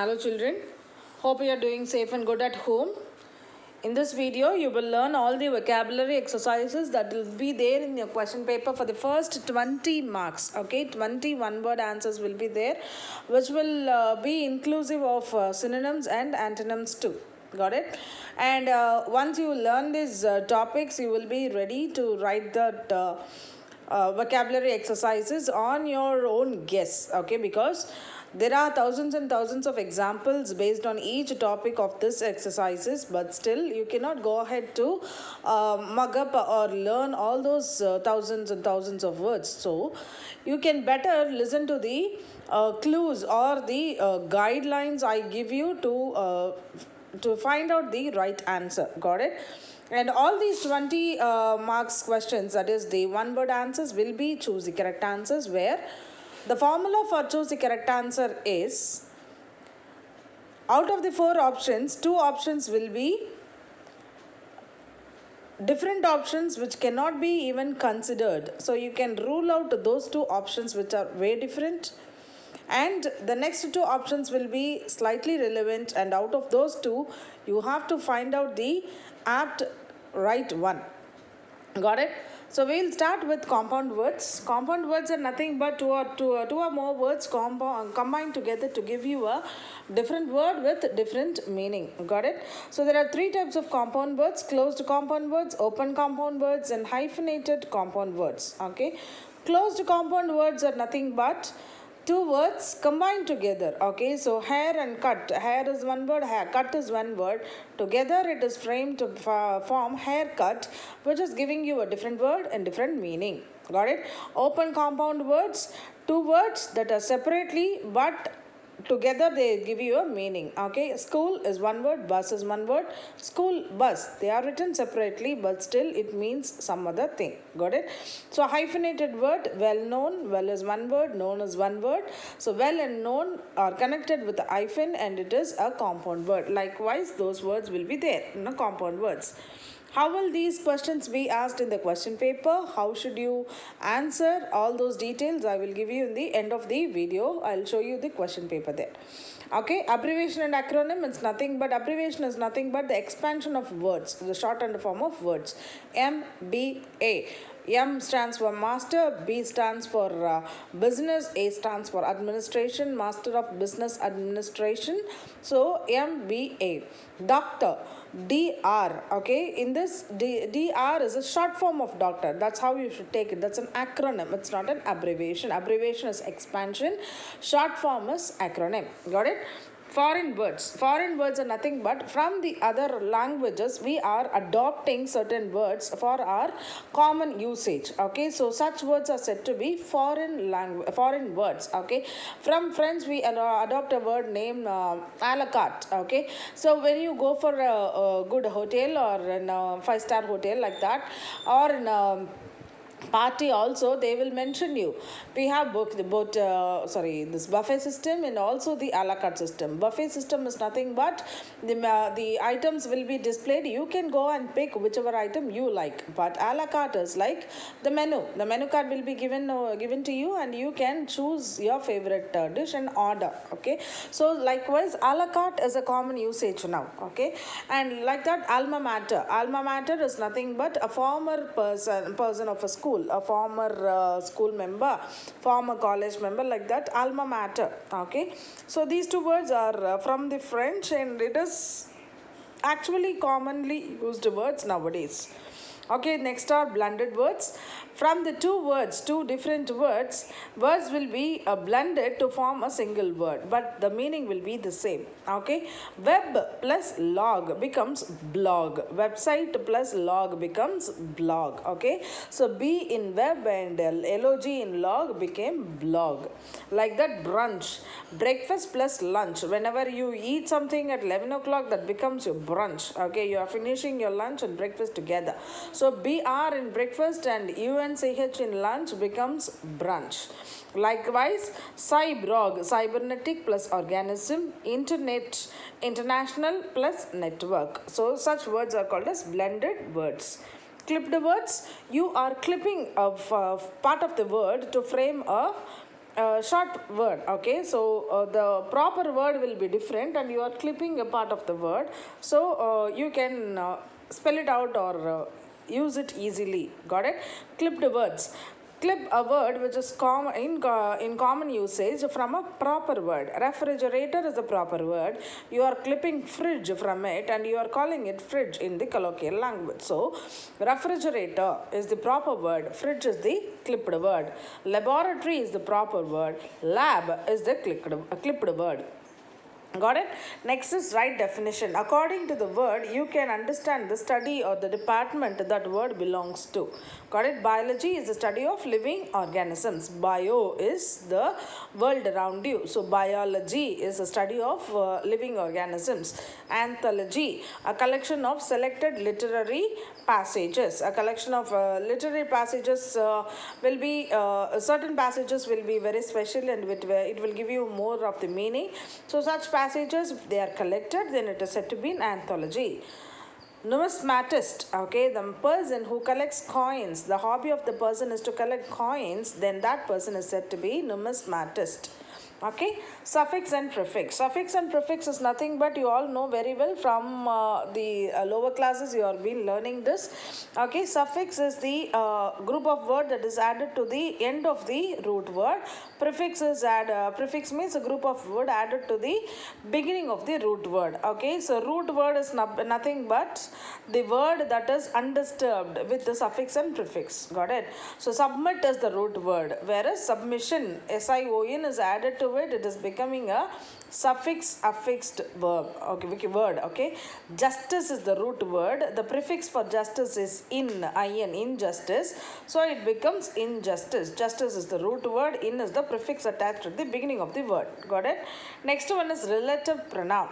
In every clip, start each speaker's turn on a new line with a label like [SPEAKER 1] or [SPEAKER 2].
[SPEAKER 1] Hello children, hope you are doing safe and good at home. In this video, you will learn all the vocabulary exercises that will be there in your question paper for the first 20 marks. Okay, 20 one-word answers will be there, which will be inclusive of synonyms and antonyms too. Got it? And once you learn these topics, you will be ready to write that vocabulary exercises on your own guess. Okay, because there are thousands and thousands of examples based on each topic of this exercises, but still you cannot go ahead to mug up or learn all those thousands and thousands of words. So you can better listen to the clues or the guidelines I give you to find out the right answer. Got it? And all these 20 marks questions, that is the one word answers, will be choose the correct answers, where the formula for choose the correct answer is, out of the 4 options, 2 options will be different options which cannot be even considered. So you can rule out those 2 options which are way different, and the next 2 options will be slightly relevant, and out of those 2 you have to find out the apt right one. Got it? So we'll start with compound words. Compound words are nothing but two or more words combined together to give you a different word with different meaning. Got it? So there are 3 types of compound words: closed compound words, open compound words, and hyphenated compound words. Okay? Closed compound words are nothing but 2 words combined together. Okay, so hair and cut. Hair is one word, hair cut is one word. Together it is framed to form haircut, which is giving you a different word and different meaning. Got it? Open compound words, 2 words that are separately but together they give you a meaning. Okay, school is one word, bus is one word. School, bus, they are written separately but still it means some other thing. Got it? So hyphenated word, well known. Well is one word, known is one word. So well and known are connected with a hyphen and it is a compound word. Likewise, those words will be there in the compound words. How will these questions be asked in the question paper? How should you answer? All those details I will give you in the end of the video. I'll show you the question paper there. Okay, abbreviation and acronym is nothing but, abbreviation is nothing but the expansion of words, the shortened form of words. MBA. M stands for master, B stands for business, A stands for administration, master of business administration. So MBA. Doctor, DR. Okay, in this DR is a short form of doctor. That's how you should take it. That's an acronym. It's not an abbreviation. Abbreviation is expansion. Short form is acronym. Got it? Foreign words. Foreign words are nothing but from the other languages we are adopting certain words for our common usage. Okay, so such words are said to be foreign words. Okay, from French we adopt a word named a la carte. Okay, so when you go for a good hotel or in a 5-star hotel like that, or in a party also, they will mention you. We have both this buffet system and also the a la carte system. Buffet system is nothing but the items will be displayed. You can go and pick whichever item you like, but a la carte is like the menu card will be given to you and you can choose your favorite dish and order. Okay, so likewise a la carte is a common usage now. Okay, and like that, alma mater is nothing but a former person of a school, a former school member, former college member, like that, alma mater. Okay, so these 2 words are from the French and it is actually commonly used words nowadays. Okay, next are blended words. From the 2 different words will be blended to form a single word, but the meaning will be the same. Okay, web plus log becomes blog. Website plus log becomes blog. Okay, so B in web and log in log became blog. Like that, brunch, breakfast plus lunch. Whenever you eat something at 11 o'clock, that becomes your brunch. Okay, you are finishing your lunch and breakfast together. So BR in breakfast and UNCH in lunch becomes brunch. Likewise, cyborg, cybernetic plus organism, internet, international plus network. So such words are called as blended words. Clipped words, you are clipping a part of the word to frame a short word. Okay, so the proper word will be different and you are clipping a part of the word, so you can spell it out or use it easily. Got it? Clipped words. Clip a word which is common in common usage from a proper word. Refrigerator is a proper word. You are clipping fridge from it and you are calling it fridge in the colloquial language. So refrigerator is the proper word, fridge is the clipped word. Laboratory is the proper word, lab is the clipped word. Got it? Next is right definition. According to the word, you can understand the study or the department that word belongs to. Got it? Biology is the study of living organisms. Bio is the world around you. So biology is a study of living organisms. Anthology, a collection of selected literary passages. A collection of literary passages will be, certain passages will be very special and it will give you more of the meaning. So such passages, if they are collected, then it is said to be an anthology. Numismatist, okay, the person who collects coins, the hobby of the person is to collect coins, then that person is said to be numismatist. Okay, suffix and prefix. Suffix and prefix is nothing but you all know very well from the lower classes you have been learning this. Okay, suffix is the group of word that is added to the end of the root word. Prefix is prefix means a group of word added to the beginning of the root word. Okay, so root word is nothing but the word that is undisturbed with the suffix and prefix. Got it? So submit is the root word, whereas submission, SION, is added to it. It is becoming a suffix affixed verb. Okay, word. Okay, justice is the root word. The prefix for justice is in, injustice. So it becomes injustice. Justice is the root word. In is the prefix attached at the beginning of the word. Got it? Next one is relative pronoun.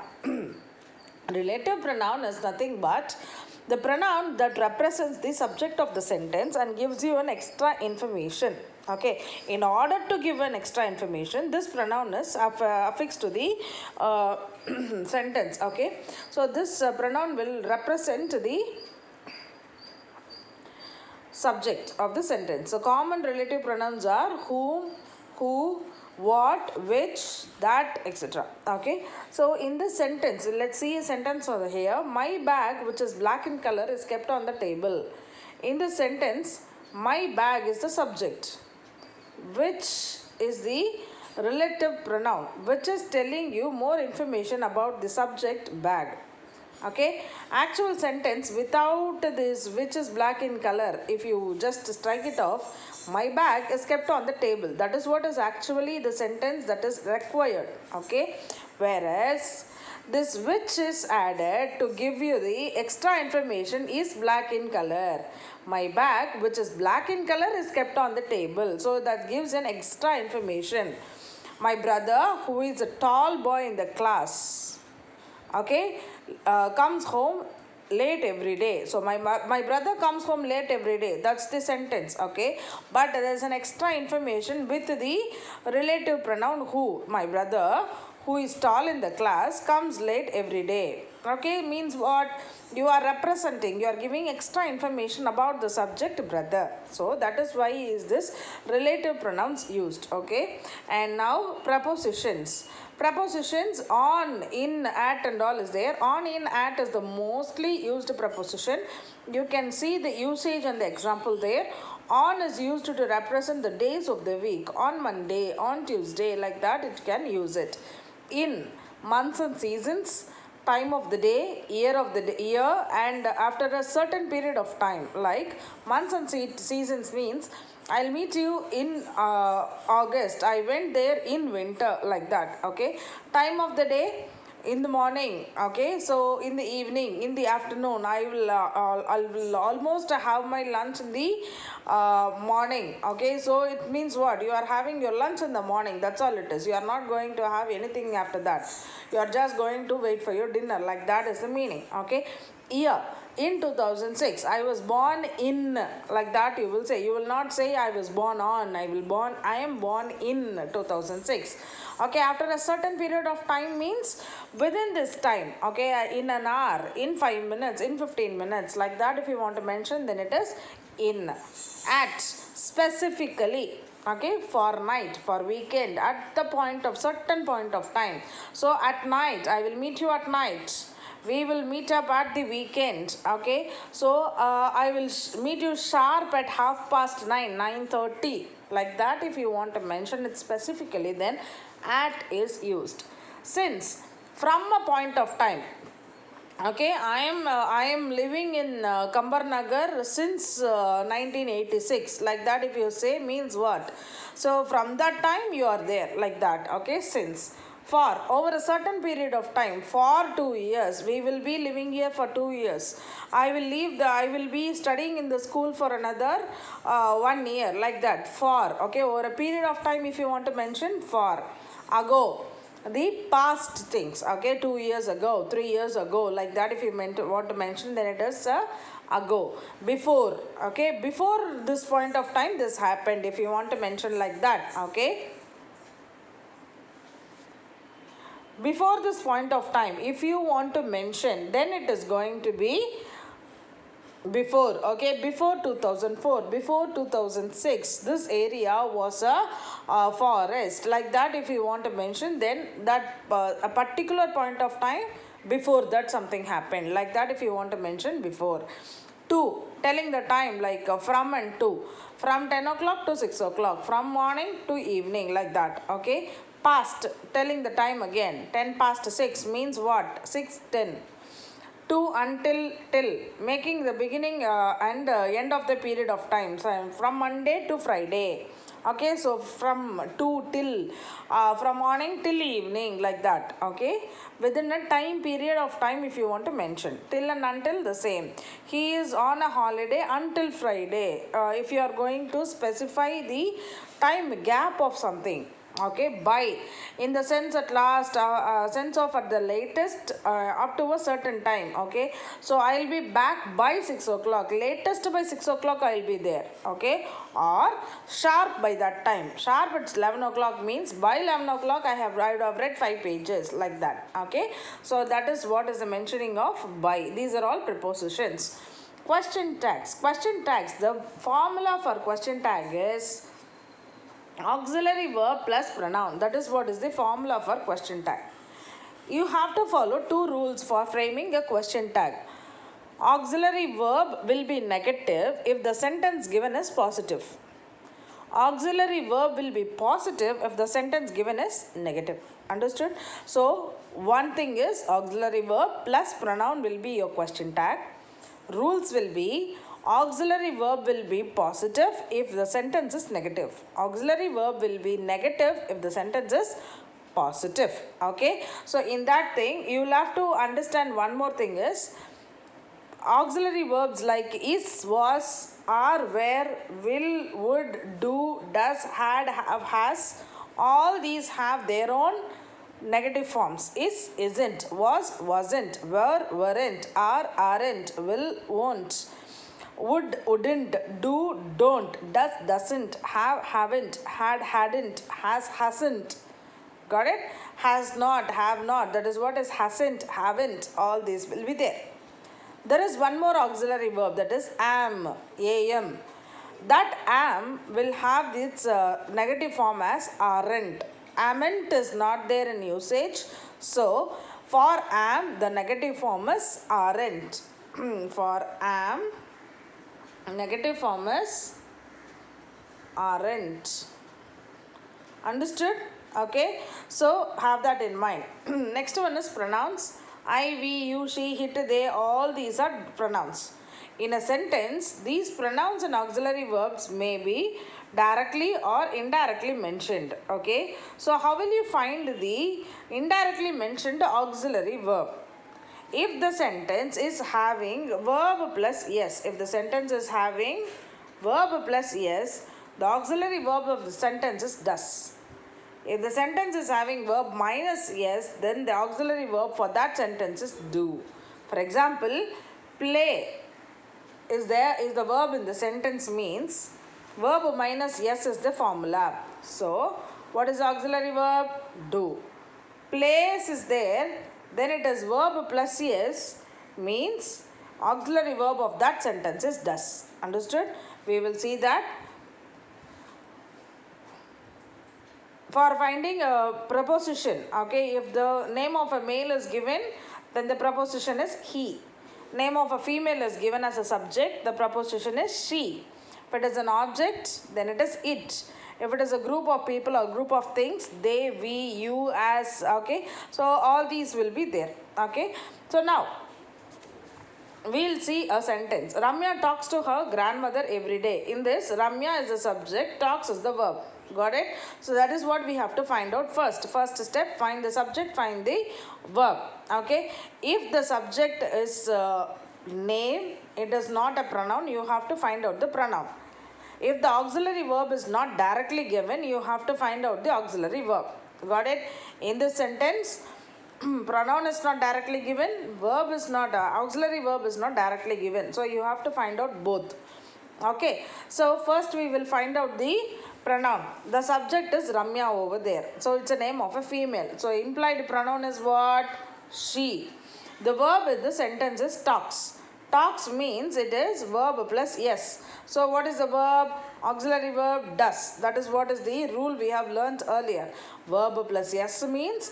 [SPEAKER 1] Relative pronoun is nothing but the pronoun that represents the subject of the sentence and gives you an extra information. Okay, in order to give an extra information, this pronoun is affixed to the sentence. Okay, so this pronoun will represent the subject of the sentence. So common relative pronouns are whom, who, what, which, that, etc. Okay, so in this sentence, let's see a sentence over here. My bag, which is black in color, is kept on the table. In this sentence, my bag is the subject, which is the relative pronoun, which is telling you more information about the subject bag. Okay, actual sentence without this which is black in color, if you just strike it off, my bag is kept on the table, that is what is actually the sentence that is required. Okay, whereas this which is added to give you the extra information is black in color. My bag, which is black in color, is kept on the table, so that gives an extra information. My brother, who is a tall boy in the class, okay, comes home late every day. So my brother comes home late every day. That's the sentence. Okay, but there is an extra information with the relative pronoun who. My brother, who is tall in the class, comes late every day. Okay, means what? You are representing, you are giving extra information about the subject brother. So that is why is this relative pronouns used. Okay, and now prepositions. Prepositions on, in, at and all is there. On, in, at is the mostly used preposition. You can see the usage and the example there. On is used to represent the days of the week. On Monday, on Tuesday, like that it can use it. In, months and seasons, time of the day, year of the year, and after a certain period of time, like months and seasons means I'll meet you in August, I went there in winter, like that. Okay, time of the day, in the morning. Okay, so in the evening, in the afternoon, I will almost have my lunch in the morning. Okay, so it means what? You are having your lunch in the morning, that's all it is. You are not going to have anything after that. You are just going to wait for your dinner, like that is the meaning. Okay, year, in 2006, I was born in, like that you will say. You will not say I was born on, I am born in 2006. Okay, after a certain period of time means within this time. Okay, in an hour, in 5 minutes, in 15 minutes, like that if you want to mention, then it is in. At, specifically. Okay, for night, for weekend, at the point of certain point of time. So at night, I will meet you at night. We will meet up at the weekend. Okay, so I will meet you sharp at 9:30, 9:30, like that. If you want to mention it specifically, then at is used. Since from a point of time, okay, I am living in Kambarnagar since 1986. Like that, if you say, means what? So from that time you are there, like that. Okay, since for over a certain period of time, for 2 years, we will be living here for 2 years. I will be studying in the school for another 1 year, like that. For, okay, over a period of time, if you want to mention, for ago, the past things. Okay, 2 years ago, 3 years ago, like that. If you want to mention, then it is ago. Before, okay, before this point of time this happened, if you want to mention, like that. Okay, before this point of time, if you want to mention, then it is going to be before. Okay, before 2004, before 2006, this area was a forest, like that. If you want to mention, then that a particular point of time, before that something happened, like that. If you want to mention, before. 2, telling the time, like from and to, from 10 o'clock to 6 o'clock, from morning to evening, like that. Okay, past, telling the time again, 10 past 6 means what? 6:10. To, until, till, making the beginning and end of the period of time. So from Monday to Friday. Okay, so from to till, from morning till evening, like that. Okay, within a time period of time, if you want to mention, till and until, the same. He is on a holiday until Friday. If you are going to specify the time gap of something. Okay, by, in the sense at last, sense of at the latest, up to a certain time. Okay, so I'll be back by 6 o'clock, latest by 6 o'clock I'll be there. Okay, or sharp by that time. Sharp, it's 11 o'clock means by 11 o'clock I would have read 5 pages, like that. Okay, so that is what is the mentioning of by. These are all prepositions. Question tags. Question tags, the formula for question tag is auxiliary verb plus pronoun. That is what is the formula for question tag. You have to follow 2 rules for framing a question tag. Auxiliary verb will be negative if the sentence given is positive. Auxiliary verb will be positive if the sentence given is negative. Understood? So one thing is auxiliary verb plus pronoun will be your question tag. Rules will be auxiliary verb will be positive if the sentence is negative. Auxiliary verb will be negative if the sentence is positive. Okay, so in that thing you will have to understand one more thing is auxiliary verbs like is, was, are, were, will, would, do, does, had, have, has, all these have their own negative forms. Is, isn't, was, wasn't, were, weren't, are, aren't, will, won't, would, wouldn't, do, don't, does, doesn't, have, haven't, had, hadn't, has, hasn't. Got it? Has not, have not. That is what is hasn't, haven't. All these will be there. There is one more auxiliary verb, that is am, am. That am will have its negative form as aren't. Amn't is not there in usage. So for am, the negative form is aren't. For am, negative form is aren't. Understood? Okay, so have that in mind. Next one is pronouns. I, we, you, she, it, they, all these are pronouns. In a sentence, these pronouns and auxiliary verbs may be directly or indirectly mentioned. Okay, so how will you find the indirectly mentioned auxiliary verb? If the sentence is having verb plus yes, if the sentence is having verb plus yes, the auxiliary verb of the sentence is does. If the sentence is having verb minus yes, then the auxiliary verb for that sentence is do. For example, play is the verb in the sentence means verb minus yes is the formula. So what is the auxiliary verb? Do. Place is there, then it is verb plus yes means auxiliary verb of that sentence is does. Understood? We will see that. For finding a preposition, okay, if the name of a male is given, then the preposition is he. Name of a female is given as a subject, the preposition is she. If it is an object, then it is it. If it is a group of people or group of things, they, we, you, as, okay. So all these will be there, okay. So now we'll see a sentence. Ramya talks to her grandmother every day. In this, Ramya is the subject, talks is the verb. Got it? So that is what we have to find out first. First step, find the subject, find the verb. Okay. If the subject is name, it is not a pronoun, you have to find out the pronoun. If the auxiliary verb is not directly given, you have to find out the auxiliary verb. Got it? In this sentence, pronoun is not directly given, verb is not, auxiliary verb is not directly given. So you have to find out both. Okay. So first we will find out the pronoun. The subject is Ramya over there. So it's a name of a female. So implied pronoun is what? She. The verb in the sentence is talks. Talks means it is verb plus yes. So what is the verb? Auxiliary verb does. That is what is the rule we have learnt earlier. Verb plus yes means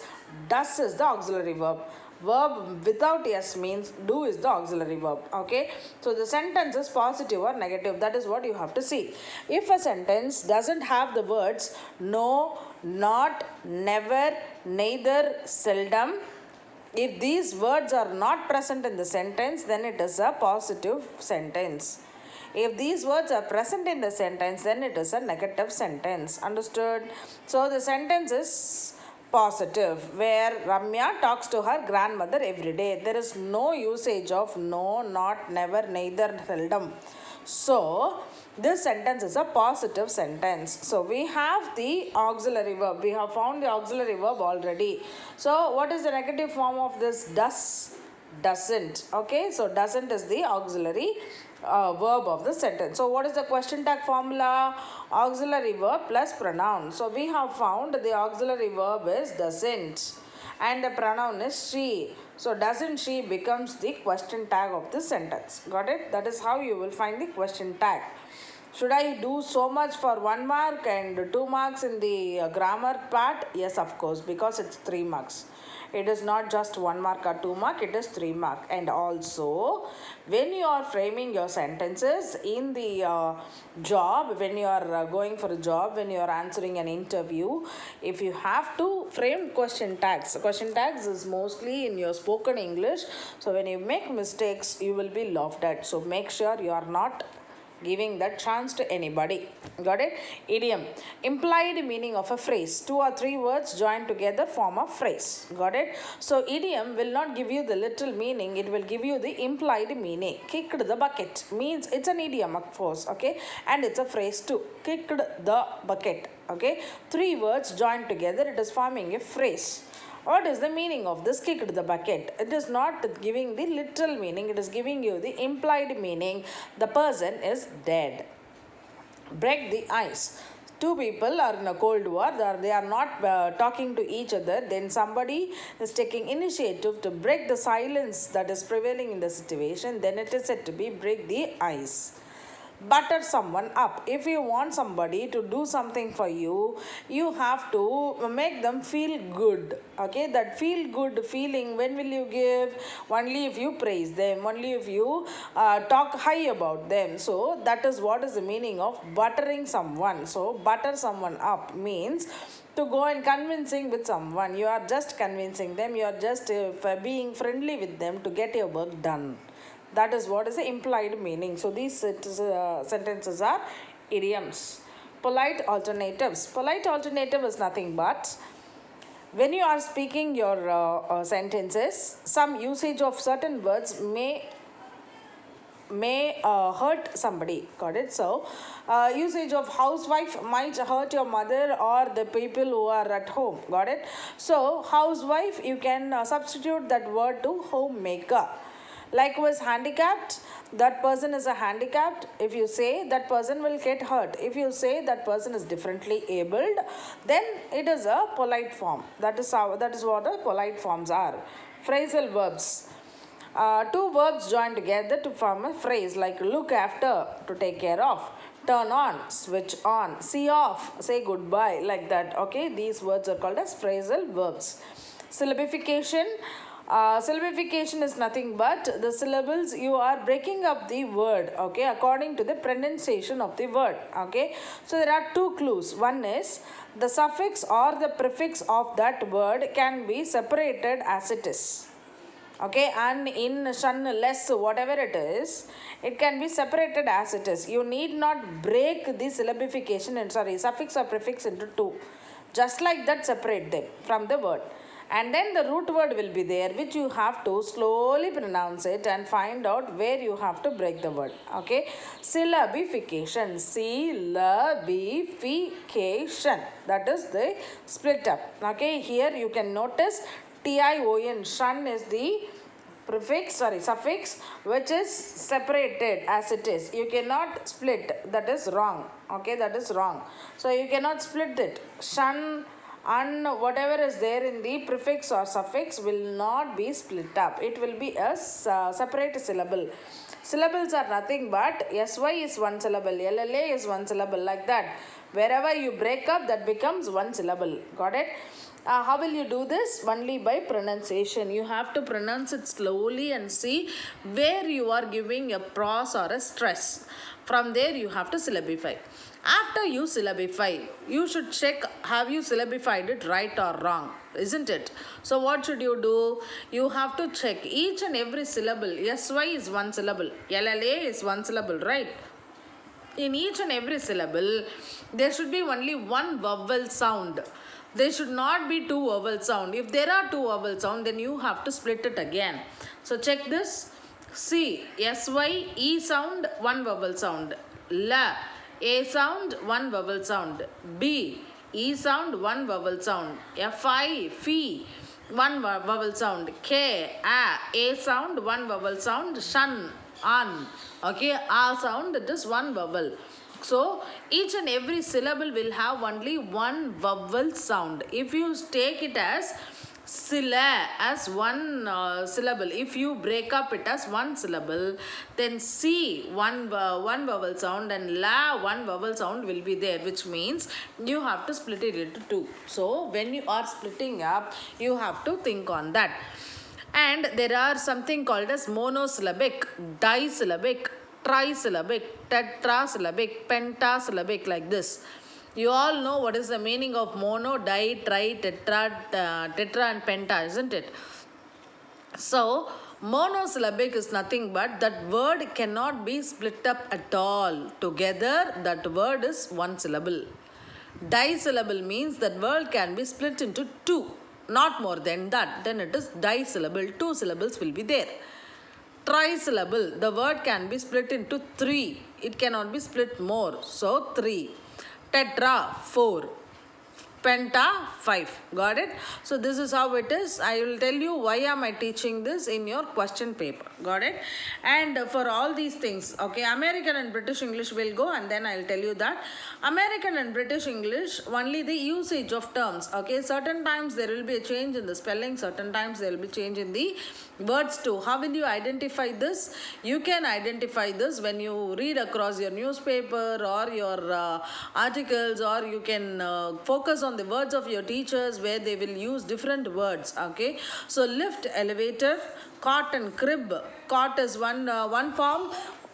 [SPEAKER 1] does is the auxiliary verb. Verb without yes means do is the auxiliary verb. Okay. So the sentence is positive or negative. That is what you have to see. If a sentence doesn't have the words no, not, never, neither, seldom, if these words are not present in the sentence, then it is a positive sentence. If these words are present in the sentence, then it is a negative sentence. Understood? So the sentence is positive, where Ramya talks to her grandmother every day. There is no usage of no, not, never, neither, seldom. So this sentence is a positive sentence. So we have the auxiliary verb. We have found the auxiliary verb already. So what is the negative form of this? Does, doesn't. Okay, so doesn't is the auxiliary verb of the sentence. So what is the question tag formula? Auxiliary verb plus pronoun. So we have found the auxiliary verb is doesn't and the pronoun is she. So doesn't she becomes the question tag of the sentence. Got it? That is how you will find the question tag. Should I do so much for 1 mark and 2 marks in the grammar part? Yes, of course, because it's 3 marks. It is not just 1 mark or 2 mark, it is 3 mark. And also, when you are framing your sentences in the job, when you are going for a job, when you are answering an interview, if you have to frame question tags is mostly in your spoken English. So when you make mistakes, you will be laughed at. So make sure you are not giving that chance to anybody. Got it? Idiom. Implied meaning of a phrase. 2 or 3 words joined together form a phrase. Got it? So idiom will not give you the literal meaning. It will give you the implied meaning. Kicked the bucket means it's an idiom, of course. Okay? And it's a phrase too. Kicked the bucket. Okay? 3 words joined together. It is forming a phrase. What is the meaning of this kicked the bucket? It is not giving the literal meaning. It is giving you the implied meaning. The person is dead. Break the ice. 2 people are in a cold war. They are not talking to each other. Then somebody is taking initiative to break the silence that is prevailing in the situation. Then it is said to be break the ice. Butter someone up. If you want somebody to do something for you, you have to make them feel good. Okay, that feel good feeling, when will you give? Only if you praise them, only if you talk high about them. So that is what is the meaning of buttering someone. So butter someone up means to go and convincing with someone. You are just convincing them, you are just being friendly with them to get your work done. That is what is the implied meaning. So these sentences are idioms. Polite alternatives. Polite alternative is nothing but when you are speaking your sentences, some usage of certain words may hurt somebody. Got it? So usage of housewife might hurt your mother or the people who are at home. Got it? So housewife, you can substitute that word to homemaker. Likewise, handicapped, that person is a handicapped. If you say that person will get hurt, if you say that person is differently abled, then it is a polite form. That is what the polite forms are. Phrasal verbs. 2 verbs joined together to form a phrase like look after, to take care of. turn on, switch on, see off, say goodbye, like that. Okay, these words are called as phrasal verbs. Syllabification. Syllabification is nothing but the syllables, you are breaking up the word, okay, according to the pronunciation of the word. Okay, so there are two clues. One is the suffix or the prefix of that word can be separated as it is. Okay, and in shun, less, whatever it is, it can be separated as it is. You need not break the syllabification and suffix or prefix into two. Just like that, separate them from the word. And then the root word will be there, which you have to slowly pronounce it and find out where you have to break the word. Okay, syllabification, syllabification, that is the split up. Okay, here you can notice tion, shun is the suffix which is separated as it is. You cannot split, that is wrong. Okay, that is wrong. So you cannot split it. Shun and whatever is there in the prefix or suffix will not be split up. It will be a separate syllable. Syllables are nothing but sy is one syllable, lla is one syllable, like that. Wherever you break up, that becomes one syllable. Got it? How will you do this? Only by pronunciation. You have to pronounce it slowly and see where you are giving a pause or a stress. From there you have to syllabify. After you syllabify, you should check, have you syllabified it right or wrong, isn't it? So what should you do? You have to check each and every syllable. Sy is one syllable, lla is one syllable, right? In each and every syllable, there should be only one vowel sound. There should not be two vowel sound. If there are two vowel sound, then you have to split it again. So check this. C, sy, e sound, one vowel sound. La, a sound, one vowel sound. B, e sound, one vowel sound. fi, one vowel sound. K, a sound, one vowel sound. Shun, an. Okay, a sound, it is one vowel. So each and every syllable will have only one vowel sound. If you take it as silla as one syllable, if you break up it as one syllable, then C one vowel sound and la one vowel sound will be there, which means you have to split it into two. So when you are splitting up, you have to think on that. And there are something called as monosyllabic, disyllabic, trisyllabic, tetrasyllabic, pentasyllabic, like this. You all know what is the meaning of mono, di, tri, tetra and penta, isn't it? So monosyllabic is nothing but that word cannot be split up at all. Together that word is one syllable. Disyllable means that word can be split into two, not more than that. Then it is disyllable. Two syllables will be there. Trisyllable, the word can be split into three. It cannot be split more. So three. Tetra, 4. Penta, 5. Got it? So this is how it is. I will tell you why am I teaching this in your question paper. Got it? And for all these things, okay, American and British English will go, and then I will tell you that American and British English, only the usage of terms. Okay, certain times there will be a change in the spelling, certain times there will be change in the words too. How will you identify this? You can identify this when you read across your newspaper or your articles, or you can focus on the words of your teachers where they will use different words. Okay, so lift, elevator, cot and crib. Cot is one form,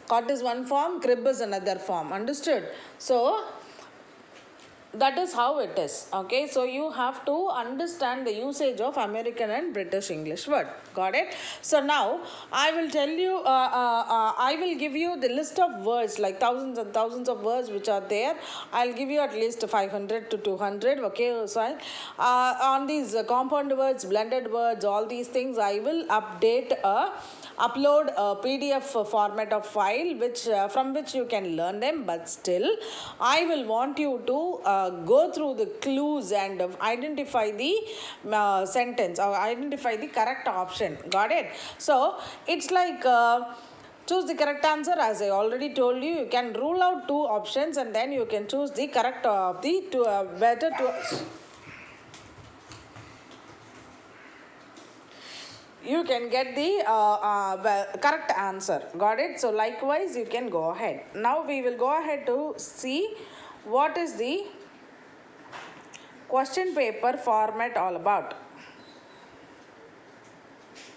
[SPEAKER 1] cot is one form, crib is another form. Understood? So that is how it is. Okay, so you have to understand the usage of American and British English word. Got it? So now I will tell you, I will give you the list of words, like thousands and thousands of words which are there. I'll give you at least 500 to 200. Okay, so on these compound words, blended words, all these things, I will upload a PDF format of file which from which you can learn them, but still I will want you to go through the clues and identify the sentence or identify the correct option. Got it? So it's like choose the correct answer. As I already told you, you can rule out two options and then you can choose the correct of the two you can get the correct answer. Got it? So likewise you can go ahead. Now we will go ahead to see what is the question paper format all about.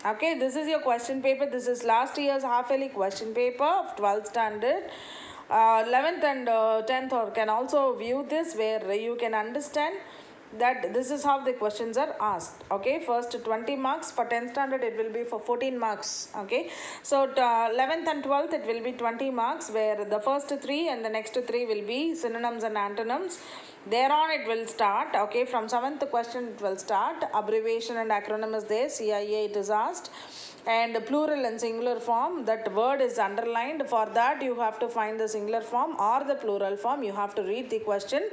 [SPEAKER 1] Okay, this is your question paper. This is last year's half yearly question paper of 12th standard. 11th and 10th or can also view this, where you can understand that this is how the questions are asked. Okay, first 20 marks for 10th standard, it will be for 14 marks. Okay, so 11th and 12th it will be 20 marks, where the first 3 and the next 3 will be synonyms and antonyms. Thereon it will start. Okay, from 7th question it will start. Abbreviation and acronym is there. CIA it is asked, and plural and singular form, that word is underlined. For that you have to find the singular form or the plural form. You have to read the question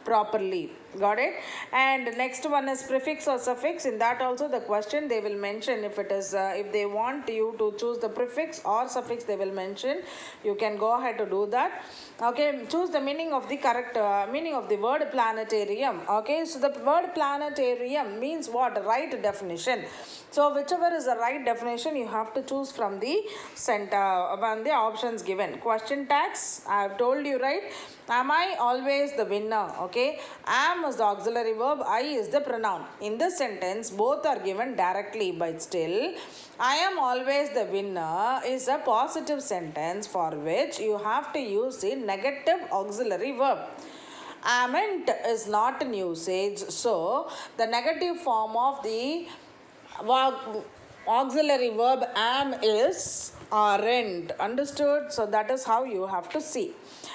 [SPEAKER 1] properly. Got it? And next one is prefix or suffix. In that also the question they will mention, if it is if they want you to choose the prefix or suffix, they will mention. You can go ahead to do that. Okay, choose the meaning of the correct meaning of the word planetarium. Okay, so the word planetarium means what? Right definition. So whichever is the right definition, you have to choose from the center from the options given. Question tags, I have told you, right? Am I always the winner? Okay, am is the auxiliary verb, I is the pronoun. In this sentence both are given directly, but still I am always the winner is a positive sentence for which you have to use the negative auxiliary verb. Ament is not in usage, so the negative form of the auxiliary verb am is aren't. Understood? So that is how you have to see.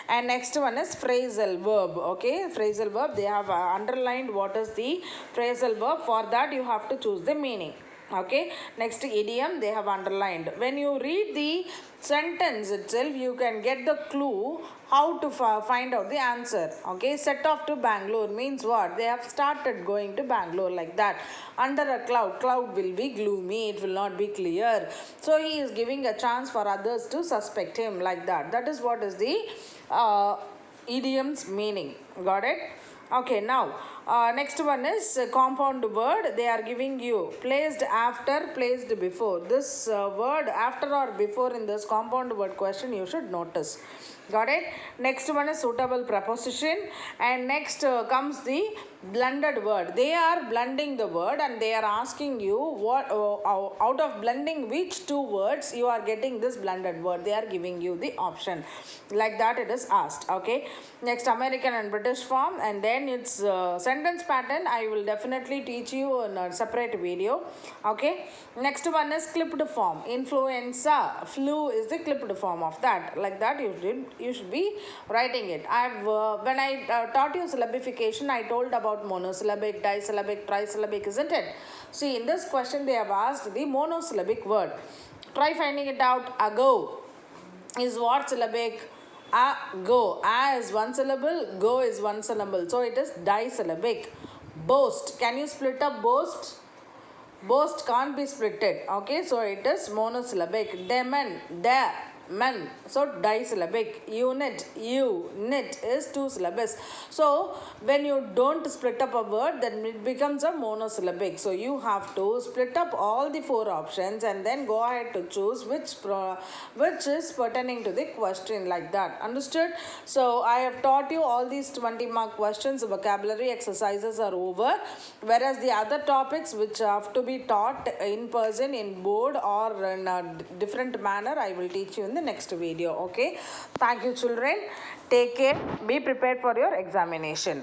[SPEAKER 1] And next one is phrasal verb. Okay, phrasal verb, they have underlined what is the phrasal verb. For that you have to choose the meaning. Okay, next idiom, they have underlined. When you read the sentence itself, you can get the clue how to find out the answer. Okay, set off to Bangalore means what? They have started going to Bangalore, like that. Under a cloud, cloud will be gloomy, it will not be clear. So he is giving a chance for others to suspect him, like that. That is what is the idiom's meaning. Got it? Okay, now next one is compound word. They are giving you placed after, placed before. This word after or before in this compound word question you should notice. Got it? Next one is suitable preposition, and next comes the blended word. They are blending the word and they are asking you what out of blending which two words you are getting this blended word. They are giving you the option, like that it is asked. Okay, next American and British form, and then it's sentence pattern. I will definitely teach you in a separate video. Okay, next one is clipped form. Influenza, flu is the clipped form of that, like that you should be writing it. I've when I taught you syllabification, I told about monosyllabic, disyllabic, trisyllabic, isn't it? See, in this question they have asked the monosyllabic word. Try finding it out. Ago is what syllabic? Go. A is one syllable, go is one syllable, so it is disyllabic. Boast, can you split up boast? Boast can't be splitted. Okay, so it is monosyllabic. Demon, man, so disyllabic. Unit, unit is two syllables. So when you don't split up a word, then it becomes a monosyllabic. So you have to split up all the four options and then go ahead to choose which is pertaining to the question, like that. Understood? So I have taught you all these 20 mark questions. Vocabulary exercises are over, whereas the other topics which have to be taught in person, in board, or in a different manner, I will teach you in the next video. Okay, thank you children, take care, be prepared for your examination.